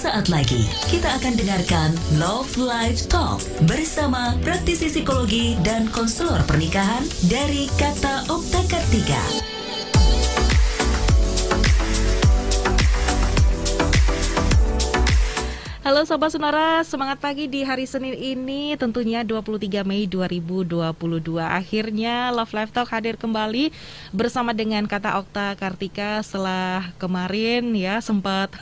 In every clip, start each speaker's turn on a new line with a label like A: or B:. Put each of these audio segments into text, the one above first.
A: Sesaat lagi kita akan dengarkan Love Life Talk bersama praktisi psikologi dan konselor pernikahan dari Kata Okta Kartika.
B: Halo Sobat Sonora, semangat pagi di hari Senin ini, tentunya 23 Mei 2022. Akhirnya Love Life Talk hadir kembali bersama dengan Kata Okta Kartika setelah kemarin ya sempat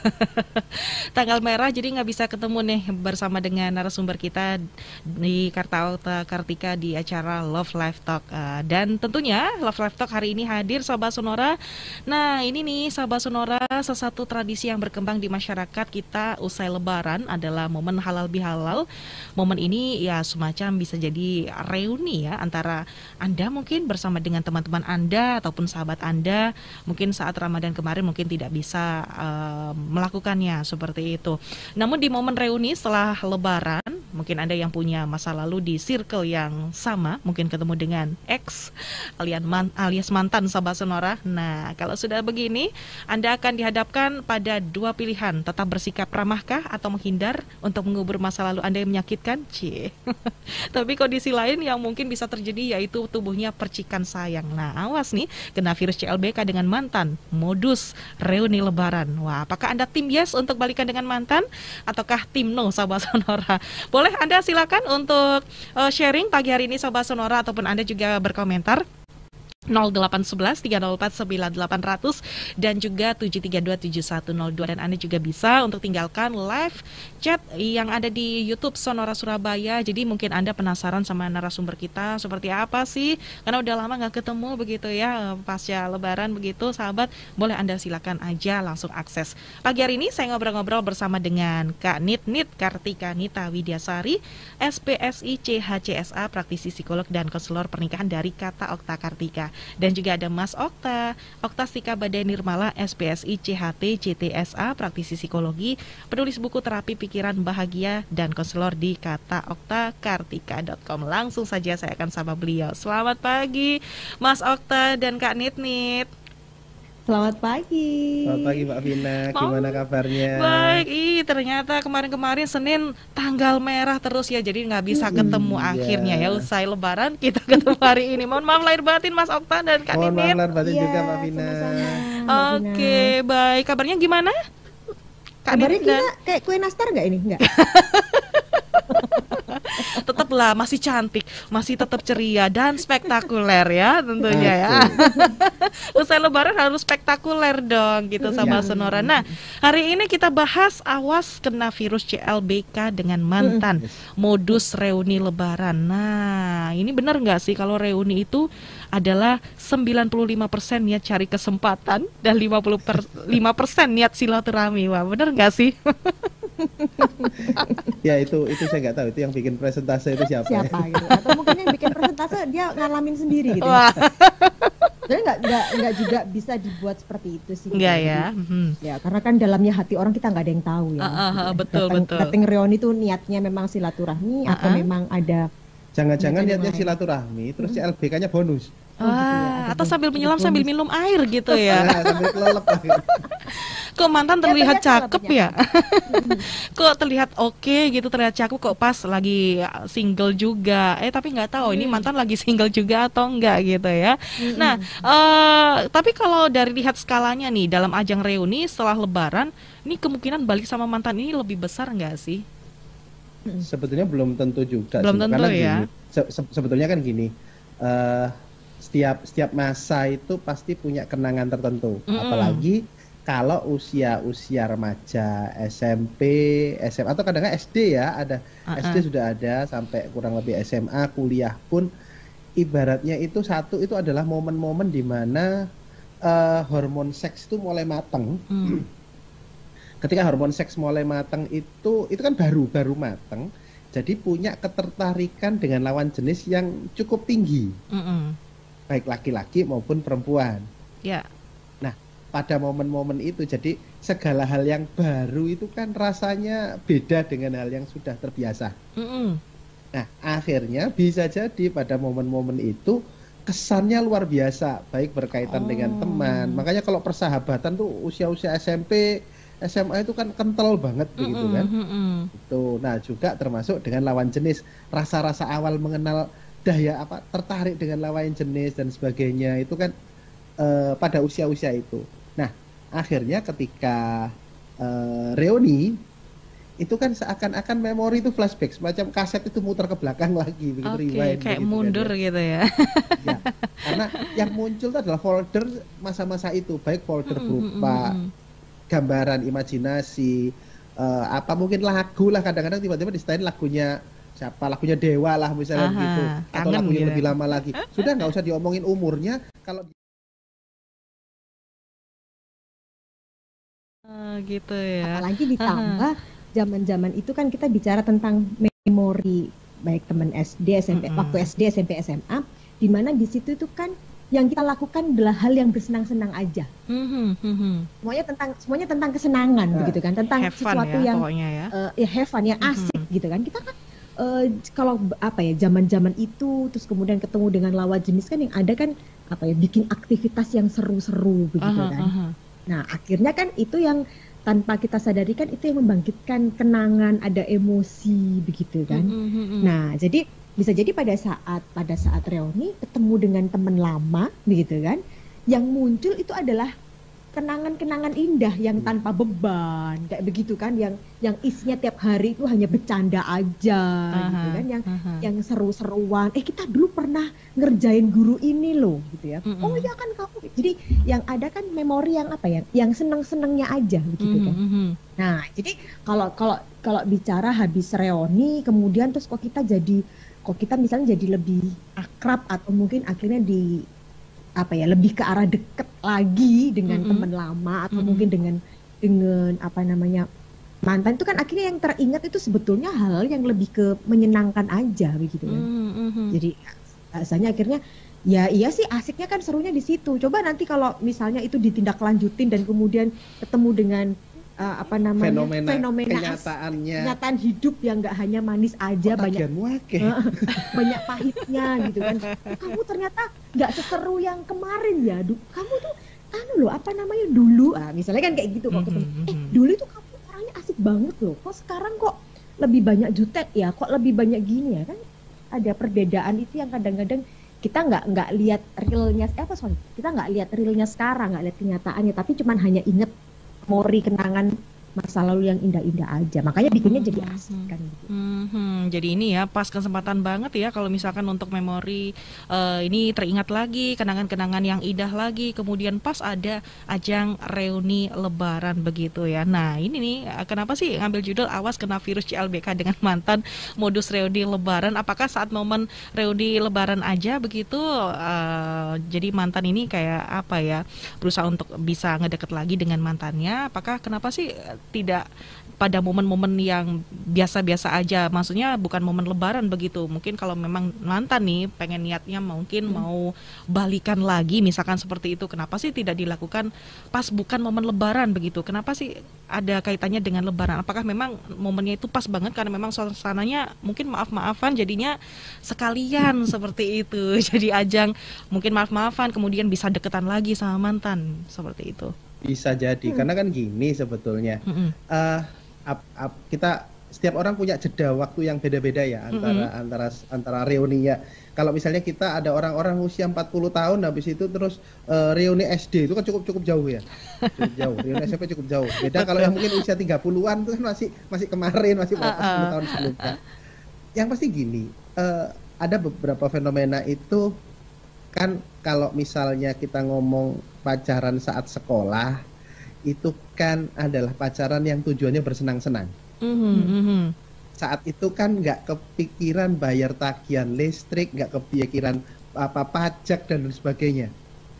B: tanggal merah, jadi nggak bisa ketemu nih bersama dengan narasumber kita di Kata Okta Kartika di acara Love Life Talk. Dan tentunya Love Life Talk hari ini hadir Sobat Sonora. Nah ini nih Sobat Sonora, sesatu tradisi yang berkembang di masyarakat kita usai Lebaran adalah momen halal bihalal. Momen ini ya semacam bisa jadi reuni ya antara Anda mungkin bersama dengan teman-teman Anda ataupun sahabat Anda. Mungkin saat Ramadan kemarin mungkin tidak bisa melakukannya seperti itu. Namun di momen reuni setelah Lebaran, mungkin Anda yang punya masa lalu di circle yang sama, mungkin ketemu dengan ex alias mantan Sobat Sonora. Nah kalau sudah begini, Anda akan dihadapkan pada dua pilihan, tetap bersikap ramahkah atau menghindar untuk mengubur masa lalu Anda yang menyakitkan. Tapi kondisi lain yang mungkin bisa terjadi yaitu tubuhnya percikan sayang. Nah awas nih, kena virus CLBK dengan mantan, modus reuni Lebaran. Wah, apakah Anda tim yes untuk balikan dengan mantan ataukah tim no Sobat Sonora? Boleh Anda silakan untuk sharing pagi hari ini Sobat Sonora, ataupun Anda juga berkomentar 0811 304 9800 dan juga 7327102, dan Anda juga bisa untuk tinggalkan live chat yang ada di YouTube Sonora Surabaya. Jadi mungkin Anda penasaran sama narasumber kita seperti apa sih, karena udah lama nggak ketemu begitu ya pasca Lebaran begitu sahabat. Boleh Anda silakan aja langsung akses. Pagi hari ini saya ngobrol-ngobrol bersama dengan Kak Nit Kartika Nita Widyasari, SPSI CHCSA, praktisi psikolog dan konselor pernikahan dari Kata Okta Kartika. Dan juga ada Mas Oktastika Badai Nirmala, SPSI CHT CTSA, praktisi psikologi, penulis buku terapi pikiran bahagia dan konselor di kataoktakartika.com. Langsung saja saya akan sapa beliau. Selamat pagi Mas Okta dan Kak Nit.
C: Selamat pagi.
D: Selamat pagi Mbak Vina, gimana kabarnya?
B: Baik, ternyata kemarin Senin tanggal merah terus ya, jadi nggak bisa ketemu akhirnya ya usai Lebaran kita ketemu hari ini. Mohon maaf lahir batin Mas Okta dan Kak Nit.
D: Mohon maaf lahir batin juga Mbak Vina.
B: Oke, baik. Kabarnya gimana?
C: Kabarnya kita kayak kue nastar nggak ini? Nggak.
B: Tetaplah masih cantik, masih tetap ceria dan spektakuler ya tentunya ya. Usai Lebaran harus spektakuler dong gitu Sobat Sonora. Nah hari ini kita bahas awas kena virus CLBK dengan mantan, modus reuni Lebaran. Nah ini benar nggak sih kalau reuni itu adalah 95% niat cari kesempatan dan 5% niat silaturahmi. Wah benar nggak sih?
D: Ya itu saya nggak tahu, itu yang bikin presentase itu siapa
C: gitu. Atau mungkin yang bikin presentase dia ngalamin sendiri gitu. Jadi nggak juga bisa dibuat seperti itu sih.
B: Enggak ya.
C: Ya karena kan dalamnya hati orang kita nggak ada yang tahu ya.
B: Betul.
C: Datang reuni itu niatnya memang silaturahmi atau memang ada.
D: Jangan-jangan niatnya silaturahmi terus CLBK-nya bonus.
B: Atau sambil menyelam sambil minum air gitu ya.
D: Sambil kelelep.
B: Kok mantan terlihat cakep ya? Kok terlihat oke gitu, terlihat cakep kok pas lagi single juga. Tapi nggak tahu ini mantan lagi single juga atau enggak gitu ya. Nah, tapi kalau dari lihat skalanya nih dalam ajang reuni setelah Lebaran, ini kemungkinan balik sama mantan ini lebih besar nggak sih?
D: Sebetulnya belum tentu juga.
B: Belum tentu ya.
D: Sebetulnya kan gini. Setiap masa itu pasti punya kenangan tertentu, apalagi kalau usia remaja, SMP, SMA atau kadang-kadang SD ya, ada SD sudah ada sampai kurang lebih SMA, kuliah pun ibaratnya itu adalah momen-momen di mana hormon seks itu mulai matang. Ketika hormon seks mulai matang itu kan baru matang, jadi punya ketertarikan dengan lawan jenis yang cukup tinggi. Baik laki-laki maupun perempuan.
B: Ya.
D: Nah, pada momen-momen itu jadi segala hal yang baru itu kan rasanya beda dengan hal yang sudah terbiasa. Nah, akhirnya bisa jadi pada momen-momen itu kesannya luar biasa, baik berkaitan dengan teman. Makanya kalau persahabatan tuh usia-usia SMP SMA itu kan kental banget begitu kan. Itu. Nah, juga termasuk dengan lawan jenis, rasa-rasa awal mengenal daya tertarik dengan lawan jenis dan sebagainya itu kan pada usia-usia itu. Nah, akhirnya ketika reuni itu kan seakan-akan memori itu flashback, semacam kaset itu muter ke belakang lagi begitu, rewind
B: kayak
D: begitu,
B: mundur
D: kan,
B: gitu ya.
D: ya. Karena yang muncul itu adalah folder masa-masa itu, baik folder berupa gambaran, imajinasi, mungkin lagu lah, kadang-kadang tiba-tiba disetelin lagunya siapa, lagunya Dewa lah misalnya gitu, atau lagu yang lebih lama lagi. Sudah nggak usah diomongin umurnya, kalau
B: gitu ya.
C: Apalagi ditambah zaman-zaman itu kan kita bicara tentang memori baik teman SD, SMP, waktu SD, SMP, SMA, di mana di situ itu kan yang kita lakukan adalah hal yang bersenang-senang aja. Semuanya tentang kesenangan begitu kan, tentang sesuatu
B: ya,
C: yang have fun, yang asik gitu kan. Kita kan kalau zaman-zaman itu terus kemudian ketemu dengan lawan jenis kan yang ada kan bikin aktivitas yang seru-seru begitu kan. Nah, akhirnya kan itu yang tanpa kita sadari kan itu yang membangkitkan kenangan, ada emosi begitu kan. Nah, jadi bisa jadi pada saat reuni ketemu dengan teman lama begitu kan, yang muncul itu adalah kenangan-kenangan indah yang tanpa beban kayak begitu kan, yang isinya tiap hari itu hanya bercanda aja gitu kan, yang seru-seruan. Kita dulu pernah ngerjain guru ini loh gitu ya. Oh iya kan kamu. Jadi yang ada kan memori yang seneng-senengnya aja begitu kan. Nah, jadi kalau bicara habis reuni kemudian terus kok kita misalnya jadi lebih akrab atau mungkin akhirnya lebih ke arah deket lagi dengan teman lama atau mungkin dengan mantan, itu kan akhirnya yang teringat itu sebetulnya hal yang lebih ke menyenangkan aja begitu kan. Jadi rasanya akhirnya ya iya sih asiknya kan serunya di situ. Coba nanti kalau misalnya itu ditindaklanjutin dan kemudian ketemu dengan fenomena kenyataan hidup yang nggak hanya manis aja, banyak pahitnya gitu kan. Kamu ternyata nggak seseru yang kemarin ya, kamu tuh dulu, misalnya kan kayak gitu kok ketemu. Dulu itu kamu orangnya asik banget loh, kok sekarang kok lebih banyak jutek ya, kok lebih banyak gini ya kan. Ada perbedaan itu yang kadang-kadang kita nggak lihat realnya, kita nggak lihat realnya sekarang, nggak lihat kenyataannya, tapi cuman hanya inget memori, kenangan masa lalu yang indah-indah aja, makanya bikinnya jadi asik kan gitu.
B: Jadi ini ya pas kesempatan banget ya kalau misalkan untuk memori ini teringat lagi kenangan-kenangan yang indah lagi, kemudian pas ada ajang reuni lebaran begitu ya. Nah ini nih kenapa sih ngambil judul awas kena virus CLBK dengan mantan modus reuni lebaran, apakah saat momen reuni lebaran aja begitu jadi mantan ini kayak berusaha untuk bisa ngedeket lagi dengan mantannya, apakah kenapa sih tidak pada momen-momen yang biasa-biasa aja, maksudnya bukan momen lebaran begitu. Mungkin kalau memang mantan nih pengen niatnya mungkin mau balikan lagi misalkan seperti itu, kenapa sih tidak dilakukan pas bukan momen lebaran begitu? Kenapa sih ada kaitannya dengan lebaran? Apakah memang momennya itu pas banget karena memang suasananya mungkin maaf-maafan jadinya sekalian seperti itu, jadi ajang mungkin maaf-maafan kemudian bisa deketan lagi sama mantan seperti itu?
D: Bisa jadi, karena kan gini sebetulnya, kita setiap orang punya jeda waktu yang beda-beda ya antara reuni ya. Kalau misalnya kita ada orang-orang usia 40 tahun habis itu terus reuni SD itu kan cukup jauh ya. Cukup jauh. Reuni SMP cukup jauh. Beda kalau yang mungkin usia 30-an itu kan masih kemarin, masih 10 tahun sebelumnya. Yang pasti gini, ada beberapa fenomena itu kan, kalau misalnya kita ngomong pacaran saat sekolah itu kan adalah pacaran yang tujuannya bersenang-senang. Saat itu kan nggak kepikiran bayar tagihan listrik, nggak kepikiran pajak dan sebagainya.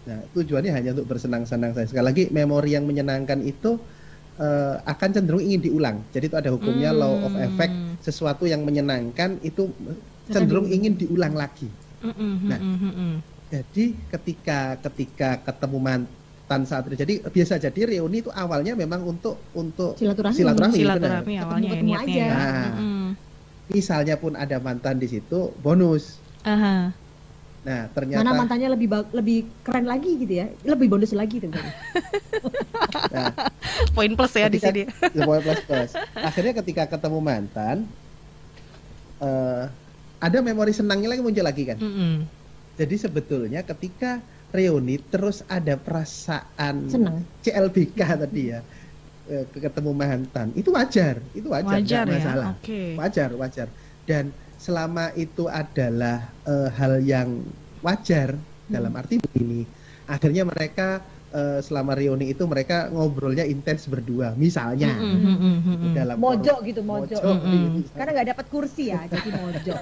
D: Nah, tujuannya hanya untuk bersenang-senang saja. Sekali lagi, memori yang menyenangkan itu akan cenderung ingin diulang. Jadi itu ada hukumnya law of effect, sesuatu yang menyenangkan itu cenderung ingin diulang lagi. Jadi ketika ketemu mantan saat itu, jadi biasa jadi reuni itu awalnya memang untuk
B: silaturahmi awalnya niatnya.
D: Nah, misalnya pun ada mantan di situ, bonus. Nah,
C: Mana
D: ternyata
C: mantannya lebih keren lagi gitu ya, lebih bonus lagi tuh.
D: nah,
B: Poin plus ya di
D: ketika
B: sini.
D: plus. Akhirnya ketika ketemu mantan, ada memori senangnya lagi muncul lagi kan.
B: Mm-mm.
D: Jadi sebetulnya ketika reuni terus ada perasaan
C: Senang.
D: CLBK tadi ya, ketemu mantan, itu wajar
B: Wajar
D: nggak
B: ya,
D: masalah.
B: oke.
D: Wajar. Dan selama itu adalah hal yang wajar dalam arti begini, akhirnya mereka selama reuni itu mereka ngobrolnya intens berdua, misalnya dalam
C: Mojo gitu, mojo.
D: gitu.
C: Karena nggak dapat kursi ya, jadi mojo.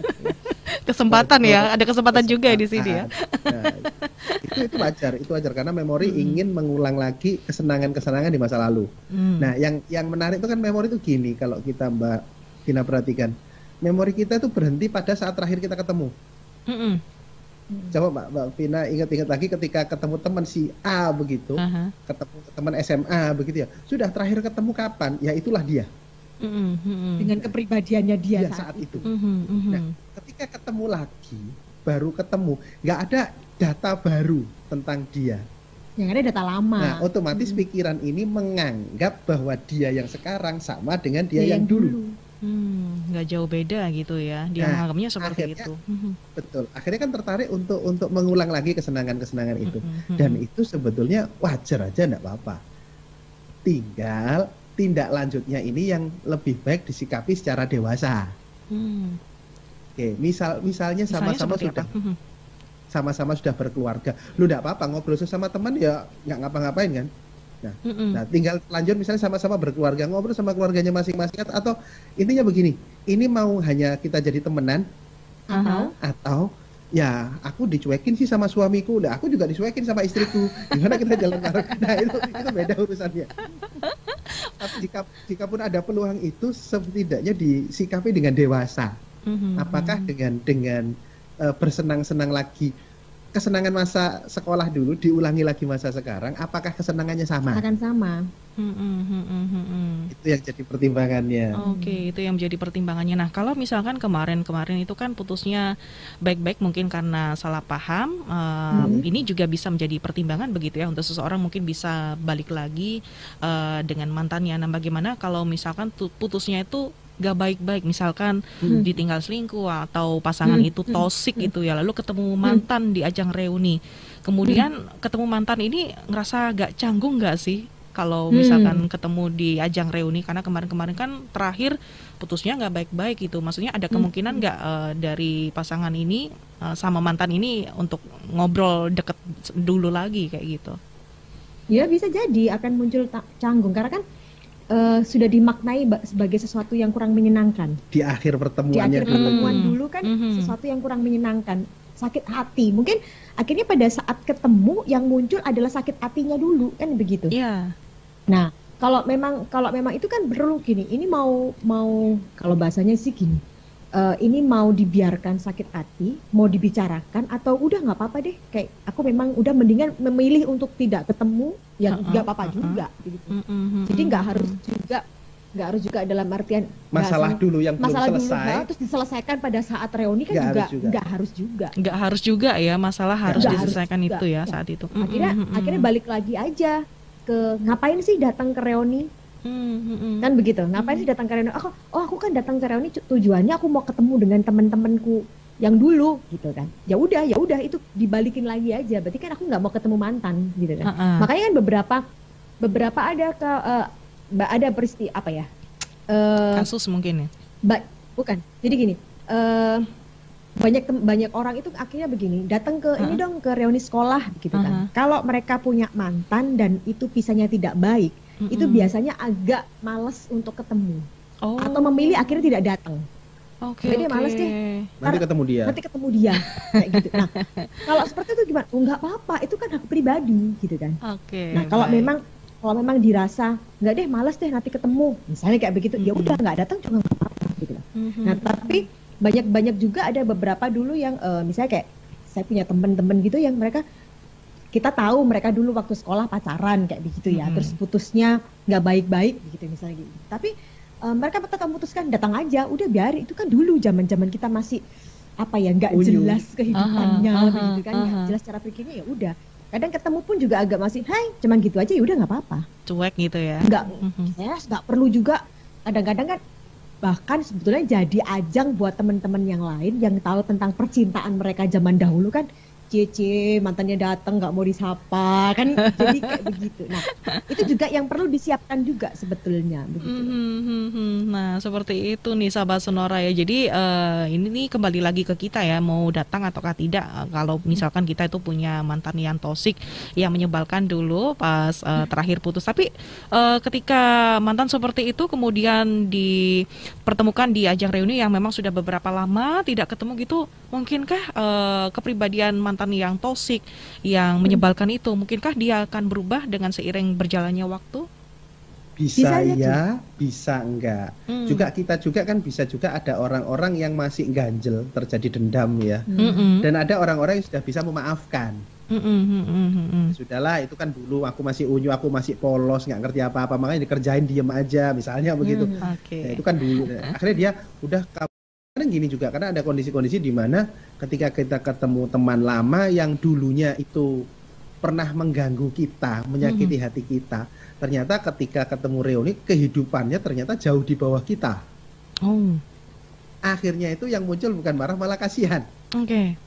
B: Kesempatan ya, ada kesempatan juga di sini ya.
D: Nah, itu wajar karena memori ingin mengulang lagi kesenangan-kesenangan di masa lalu. Nah, yang menarik itu kan memori itu gini, kalau kita Mbak Vina perhatikan, memori kita itu berhenti pada saat terakhir kita ketemu. Coba Mbak Vina ingat-ingat lagi ketika ketemu teman si A begitu, ketemu teman SMA begitu ya. Sudah terakhir ketemu kapan? Ya itulah dia.
C: Dengan kepribadiannya dia
D: saat itu.
B: Mhm.
D: Nah, ketika ketemu lagi, baru ketemu, nggak ada data baru tentang dia.
C: Yang ada data lama.
D: Nah, otomatis pikiran ini menganggap bahwa dia yang sekarang sama dengan dia yang dulu.
B: Nggak jauh beda gitu ya, dia
D: Nah,
B: menganggapnya seperti
D: akhirnya,
B: itu.
D: Betul. Akhirnya kan tertarik untuk mengulang lagi kesenangan-kesenangan itu. Dan itu sebetulnya wajar aja, enggak apa-apa. Tinggal tindak lanjutnya ini yang lebih baik disikapi secara dewasa. Oke, misalnya sama-sama
B: seperti
D: sudah
B: apa?
D: sama-sama sudah berkeluarga. Lu enggak apa-apa ngobrol sama teman ya nggak ngapa-ngapain kan. Nah, tinggal lanjut misalnya sama-sama berkeluarga, ngobrol sama keluarganya masing-masing, atau intinya begini, ini mau hanya kita jadi temenan atau ya aku dicuekin sih sama suamiku, aku juga dicuekin sama istriku, gimana kita jalan bareng. Nah, itu beda urusannya. Tapi jika pun ada peluang itu setidaknya disikapi dengan dewasa. Apakah dengan bersenang-senang lagi, kesenangan masa sekolah dulu diulangi lagi masa sekarang, apakah kesenangannya sama?
C: Akan sama.
D: Itu yang jadi pertimbangannya.
B: Oke, itu yang menjadi pertimbangannya. Nah, kalau misalkan kemarin itu kan putusnya baik-baik mungkin karena salah paham, ini juga bisa menjadi pertimbangan begitu ya untuk seseorang mungkin bisa balik lagi dengan mantannya. Nah, bagaimana kalau misalkan putusnya itu gak baik-baik, misalkan ditinggal selingkuh atau pasangan itu toksik gitu ya, lalu ketemu mantan di ajang reuni, kemudian ketemu mantan ini ngerasa gak canggung gak sih kalau misalkan ketemu di ajang reuni, karena kemarin-kemarin kan terakhir putusnya gak baik-baik gitu, maksudnya ada kemungkinan gak dari pasangan ini sama mantan ini untuk ngobrol deket dulu lagi kayak gitu?
C: Ya bisa jadi akan muncul canggung, karena kan sudah dimaknai sebagai sesuatu yang kurang menyenangkan.
D: Di akhir pertemuannya
C: Di akhir pertemuan dulu kan sesuatu yang kurang menyenangkan, sakit hati. Mungkin akhirnya pada saat ketemu yang muncul adalah sakit hatinya dulu, kan begitu.
B: Iya.
C: Nah, kalau memang itu kan perlu gini. Ini mau kalau bahasanya sih gini. Ini mau dibiarkan sakit hati, mau dibicarakan, atau udah nggak apa-apa deh, kayak aku memang udah mendingan memilih untuk tidak ketemu, yang nggak apa-apa juga gitu. Jadi nggak harus juga dalam artian
D: masalah dulu yang belum selesai
C: terus diselesaikan pada saat reuni kan nggak harus juga
B: ya, masalah harus diselesaikan itu ya saat itu.
C: Akhirnya balik lagi aja ke ngapain sih datang ke reuni. Kan begitu, ngapain sih datang ke reuni? Aku kan datang ke reuni tujuannya aku mau ketemu dengan teman-temanku yang dulu gitu kan. Ya udah itu dibalikin lagi aja. Berarti kan aku nggak mau ketemu mantan gitu kan. Makanya kan beberapa ada peristiwa apa ya?
B: Kasus mungkin ya.
C: Bukan. Jadi gini, banyak orang itu akhirnya begini, datang ke ini dong ke reuni sekolah gitu kan. Kalau mereka punya mantan dan itu pisahnya tidak baik, itu biasanya agak malas untuk ketemu, atau memilih akhirnya tidak datang. Jadi malas deh.
D: Nanti ketemu dia
C: kayak gitu. Nah, kalau seperti itu gimana? Nggak apa-apa, itu kan hak pribadi gitu kan. Nah, kalau memang dirasa nggak deh, malas deh nanti ketemu, misalnya kayak begitu, ya udah nggak datang juga nggak apa-apa gitu lah. Nah, tapi banyak juga ada beberapa dulu yang misalnya kayak saya punya teman-teman gitu yang kita tahu mereka dulu waktu sekolah pacaran kayak begitu ya, terus putusnya nggak baik-baik begitu misalnya gitu. Tapi mereka tetap memutuskan datang aja, udah biarin, itu kan dulu zaman kita masih apa ya, nggak
D: Unyu.
C: jelas kehidupannya,
B: Aha,
C: begitu kan, nggak
B: aha.
C: jelas cara pikirnya, ya udah. Kadang ketemu pun juga agak masih, hai, cuman gitu aja, ya udah nggak apa-apa.
B: Cuek gitu ya.
C: Nggak,
B: Mhm.
C: nggak perlu juga. Kadang-kadang kan bahkan sebetulnya jadi ajang buat teman-teman yang lain yang tahu tentang percintaan mereka zaman dahulu kan, cie mantannya datang nggak mau disapa kan, jadi kayak begitu. Nah itu juga yang perlu disiapkan juga sebetulnya begitu.
B: Nah, seperti itu nih sahabat Sonora ya. Jadi ini nih kembali lagi ke kita ya, mau datang ataukah tidak. Kalau misalkan kita itu punya mantan yang toksik yang menyebalkan dulu pas terakhir putus. Tapi ketika mantan seperti itu kemudian dipertemukan di ajang reuni yang memang sudah beberapa lama tidak ketemu gitu, mungkinkah kepribadian mantan yang toksik yang menyebalkan itu, mungkinkah dia akan berubah dengan seiring berjalannya waktu?
D: Bisa
C: Bisa
D: ya, bisa enggak. Juga kita juga kan bisa juga ada orang-orang yang masih ganjel, terjadi dendam ya.
B: Mm-mm.
D: Dan ada orang-orang yang sudah bisa memaafkan.
B: Mm-mm.
D: Sudahlah, itu kan dulu aku masih unyu, aku masih polos, nggak ngerti apa-apa, makanya dikerjain diem aja, misalnya begitu.
B: Oke.
D: Nah, itu kan dulu. Akhirnya dia udah, kadang gini juga, karena ada kondisi-kondisi di mana ketika kita ketemu teman lama yang dulunya itu pernah mengganggu kita, menyakiti hati kita, ternyata ketika ketemu reuni kehidupannya ternyata jauh di bawah kita.
B: Oh,
D: Akhirnya itu yang muncul bukan marah, malah kasihan.
B: oke.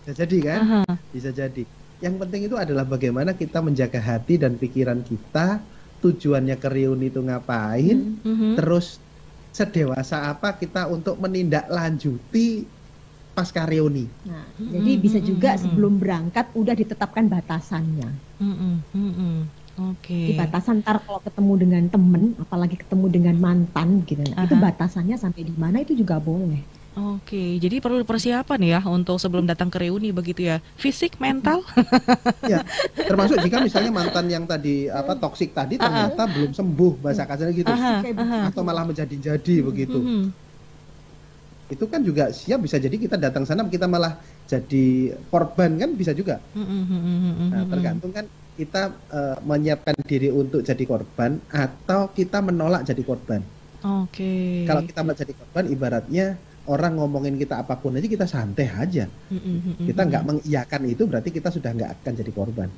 D: Bisa jadi kan?
B: Aha.
D: Bisa jadi. Yang penting itu adalah bagaimana kita menjaga hati dan pikiran kita, tujuannya ke reuni itu ngapain,
B: Mhm.
D: terus sedewasa apa kita untuk menindaklanjuti pasca reuni.
C: Nah, jadi bisa juga sebelum berangkat udah ditetapkan batasannya.
B: Oke.
C: Di batasan ntar kalau ketemu dengan temen, apalagi ketemu dengan mantan gitu, nah, itu
B: Aha.
C: batasannya sampai di mana itu juga boleh.
B: Oke, jadi perlu persiapan ya untuk sebelum datang ke reuni begitu ya. Fisik, mental.
D: Ya, termasuk jika misalnya mantan yang tadi toksik tadi ternyata belum sembuh, bahasa kasarnya gitu,
B: Aha,
C: Kayak
B: aha.
D: atau malah menjadi-jadi begitu.
B: Mhm.
D: Itu kan juga siap, bisa jadi kita datang sana kita malah jadi korban kan, bisa juga. Nah, tergantung kan kita menyiapkan diri untuk jadi korban atau kita menolak jadi korban.
B: Oke.
D: Kalau kita mau jadi korban, ibaratnya orang ngomongin kita apapun aja kita santai aja. Kita nggak mengiyakan itu, berarti kita sudah nggak akan jadi korban.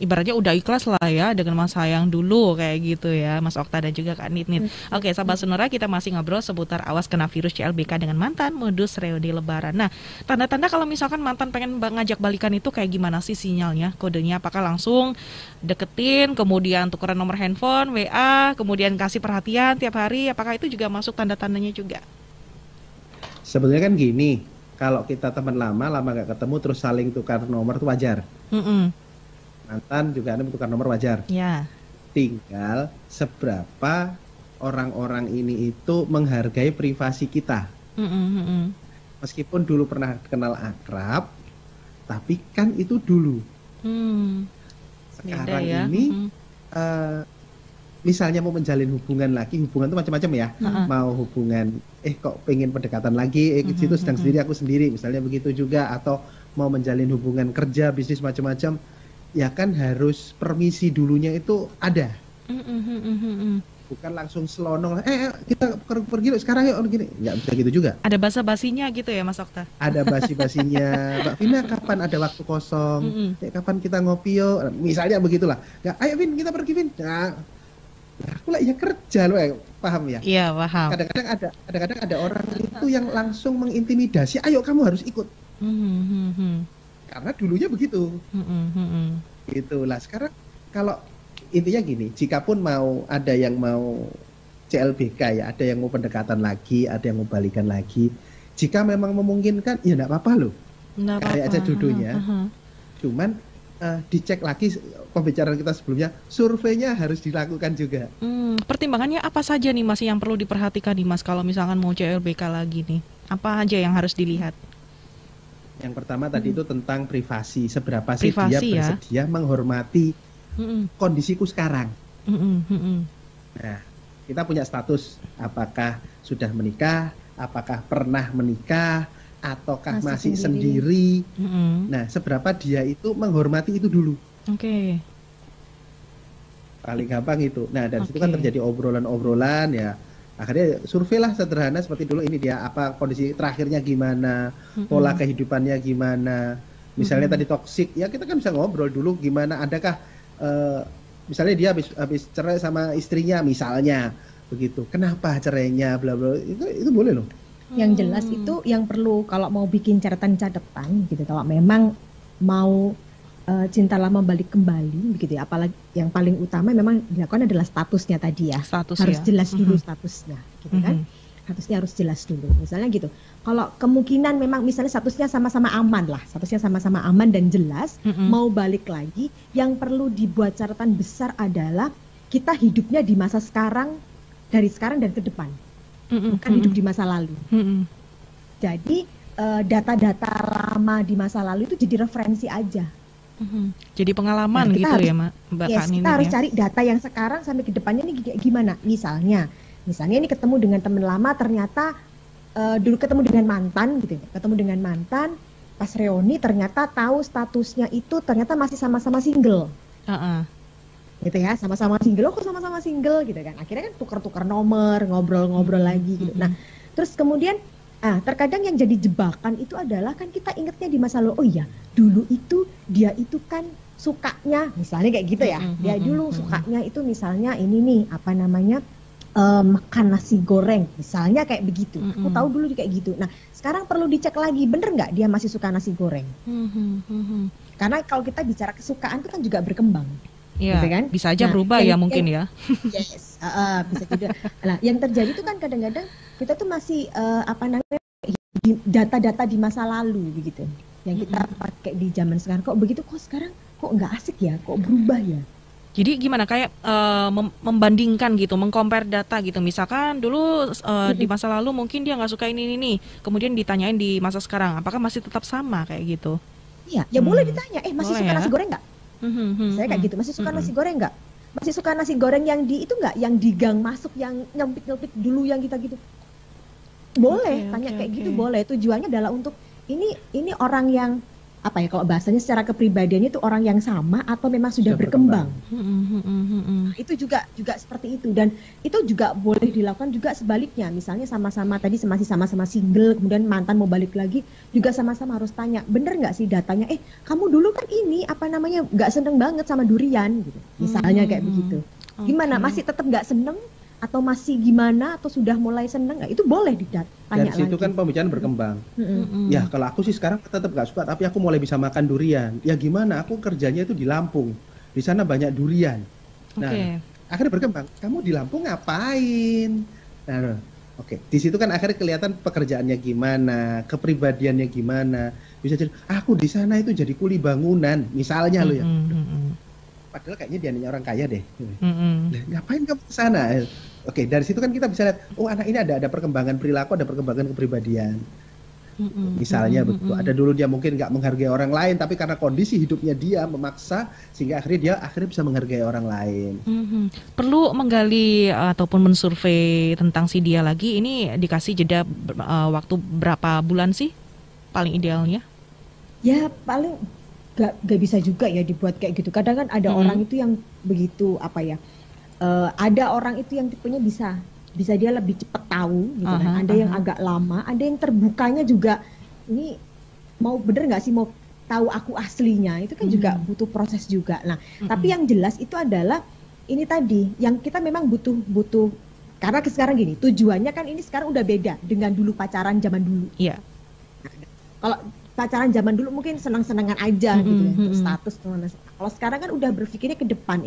B: Ibaratnya udah ikhlas lah ya dengan masa yang dulu kayak gitu ya, Mas Okta dan juga Kak Nit. Oke, sahabat Sonora, kita masih ngobrol seputar awas kena virus CLBK dengan mantan modus reuni lebaran. Nah, tanda-tanda kalau misalkan mantan pengen ngajak balikan itu kayak gimana sih sinyalnya, kodenya? Apakah langsung deketin, kemudian tukeran nomor handphone, WA, kemudian kasih perhatian tiap hari? Apakah itu juga masuk tanda-tandanya juga?
D: Sebenarnya kan gini, kalau kita teman lama nggak ketemu terus saling tukar nomor itu wajar. Mantan juga ada tukar nomor wajar.
B: Ya.
D: Tinggal seberapa orang-orang ini itu menghargai privasi kita. Meskipun dulu pernah kenal akrab, tapi kan itu dulu. Sekarang
B: Beda ya.
D: ini misalnya mau menjalin hubungan lagi, hubungan itu macam-macam ya. Mau hubungan, kok pengen pendekatan lagi, situ sedang sendiri, aku sendiri, misalnya begitu juga. Atau mau menjalin hubungan kerja, bisnis macam-macam, ya kan harus permisi dulunya itu ada. Bukan langsung selonong, kita pergi loh sekarang yuk, gini. Nggak bisa gitu juga.
B: Ada basa-basinya gitu ya, Mas Okta?
D: Ada basi-basinya, Mbak Vina kapan ada waktu kosong, kapan kita ngopi yuk, misalnya begitulah. Nggak, ayo Vin kita pergi Vin. Nah, aku lah ya kerja loh, paham ya?
B: Iya, paham.
D: Kadang-kadang ada orang itu yang langsung mengintimidasi, ayo kamu harus ikut. Karena dulunya begitu. Gitulah. Sekarang kalau intinya gini, jikapun mau ada yang mau CLBK ya, ada yang mau pendekatan lagi, ada yang mau balikan lagi. Jika memang memungkinkan, ya enggak apa-apa loh. Kayak aja duduknya. Cuman dicek lagi pembicaraan kita sebelumnya, surveinya harus dilakukan juga.
B: Pertimbangannya apa saja nih Mas yang perlu diperhatikan nih Mas kalau misalkan mau CLBK lagi nih? Apa aja yang harus dilihat?
D: Yang pertama tadi itu tentang privasi, seberapa sih
B: Privasi
D: dia
B: ya.
D: bersedia menghormati kondisiku sekarang. Nah, kita punya status apakah sudah menikah, apakah pernah menikah, ataukah masih sendiri. Nah, seberapa dia itu menghormati itu dulu. Paling gampang itu. Nah, dari situ kan terjadi obrolan-obrolan ya. Akhirnya survei lah sederhana seperti dulu, ini dia apa kondisi terakhirnya gimana, pola kehidupannya gimana. Misalnya tadi toksik, ya kita kan bisa ngobrol dulu gimana, adakah misalnya dia habis cerai sama istrinya misalnya begitu. Kenapa cerainya bla bla, itu boleh loh.
C: Yang jelas itu yang perlu kalau mau bikin catatan gitu, kalau memang mau cinta lama balik kembali begitu ya, apalagi yang paling utama memang dilakukan adalah statusnya tadi ya. Harus jelas dulu statusnya gitu kan. Statusnya harus jelas dulu. Misalnya gitu. Kalau kemungkinan memang misalnya statusnya sama-sama aman lah, statusnya sama-sama aman dan jelas, mau balik lagi, yang perlu dibuat catatan besar adalah kita hidupnya di masa sekarang, dari sekarang dan ke depan. Bukan hidup di masa lalu. Jadi data-data lama di masa lalu itu jadi referensi aja.
B: Jadi pengalaman gitu harus, ya Mbak Kak Nini.
C: Kita harus cari data yang sekarang sampai ke depannya nih gimana. Misalnya ini ketemu dengan teman lama, ternyata dulu ketemu dengan mantan gitu, ketemu dengan mantan, pas reuni ternyata tahu statusnya itu ternyata masih sama-sama single. Gitu ya, sama-sama single, kok sama-sama single gitu kan. Akhirnya kan tukar-tukar nomor, ngobrol-ngobrol lagi gitu. Nah, terus kemudian terkadang yang jadi jebakan itu adalah kan kita ingetnya di masa lalu, oh iya dulu itu dia itu kan sukanya misalnya kayak gitu ya, dia dulu sukanya itu misalnya ini nih apa namanya makan nasi goreng misalnya kayak begitu, aku tahu dulu kayak gitu. Nah sekarang perlu dicek lagi, bener nggak dia masih suka nasi goreng? Karena kalau kita bicara kesukaan itu kan juga berkembang.
B: Ya, gitu kan? Bisa aja berubah ya mungkin ya.
C: Yes, bisa juga. Nah, yang terjadi itu kan kadang-kadang kita tuh masih data-data di masa lalu begitu, yang kita pakai di zaman sekarang. Kok begitu? Kok sekarang kok nggak asik ya? Kok berubah ya?
B: Jadi gimana kayak membandingkan gitu, mengcompare data gitu. Misalkan dulu di masa lalu mungkin dia nggak suka ini, kemudian ditanyain di masa sekarang, apakah masih tetap sama kayak gitu?
C: Iya, ya boleh ditanya. Masih boleh suka nasi goreng nggak? Saya kayak gitu, masih suka nasi goreng nggak? Masih suka nasi goreng yang di itu nggak? Yang di gang masuk, yang nyelpik-nyelpik dulu yang kita gitu? Boleh, tanya kayak gitu boleh. Tujuannya adalah untuk ini orang yang apa ya, kalau bahasanya secara kepribadiannya itu orang yang sama atau memang sudah berkembang. Itu juga seperti itu, dan itu juga boleh dilakukan juga sebaliknya. Misalnya sama-sama tadi masih sama-sama single, kemudian mantan mau balik lagi, juga sama-sama harus tanya, bener nggak sih datanya? Kamu dulu kan ini apa namanya nggak seneng banget sama durian, gitu. Misalnya kayak begitu. Gimana? Masih tetap nggak seneng? Atau masih gimana, atau sudah mulai seneng nggak? Itu boleh ditanya lagi.
D: Dari situ kan pembicaraan berkembang. Ya kalau aku sih sekarang tetap nggak suka, tapi aku mulai bisa makan durian. Ya gimana? Aku kerjanya itu di Lampung, di sana banyak durian. Nah, akhirnya berkembang. Kamu di Lampung ngapain? Nah, di situ kan akhirnya kelihatan pekerjaannya gimana, kepribadiannya gimana. Bisa jadi, aku di sana itu jadi kuli bangunan, misalnya lo ya. Padahal kayaknya dia orang kaya deh. Ngapain kamu ke sana? Dari situ kan kita bisa lihat, oh anak ini ada perkembangan perilaku, ada perkembangan kepribadian. Misalnya begitu. Ada dulu dia mungkin nggak menghargai orang lain, tapi karena kondisi hidupnya dia memaksa, sehingga akhirnya bisa menghargai orang lain.
B: Perlu menggali ataupun mensurvei tentang si dia lagi. Ini dikasih jeda waktu berapa bulan sih paling idealnya? Ya
C: paling gak bisa juga ya dibuat kayak gitu. Kadang kan ada orang itu yang begitu ada orang itu yang tipenya bisa dia lebih cepat tahu gitu kan. Ada yang agak lama, ada yang terbukanya juga ini mau bener nggak sih mau tahu aku aslinya, itu kan juga butuh proses juga. Nah tapi yang jelas itu adalah ini tadi yang kita memang butuh karena sekarang gini, tujuannya kan ini sekarang udah beda dengan dulu pacaran zaman dulu.
B: Iya.
C: Kalau pacaran zaman dulu mungkin senang-senangan aja gitu ya, untuk status. Kalau sekarang kan udah berpikirnya ke depan.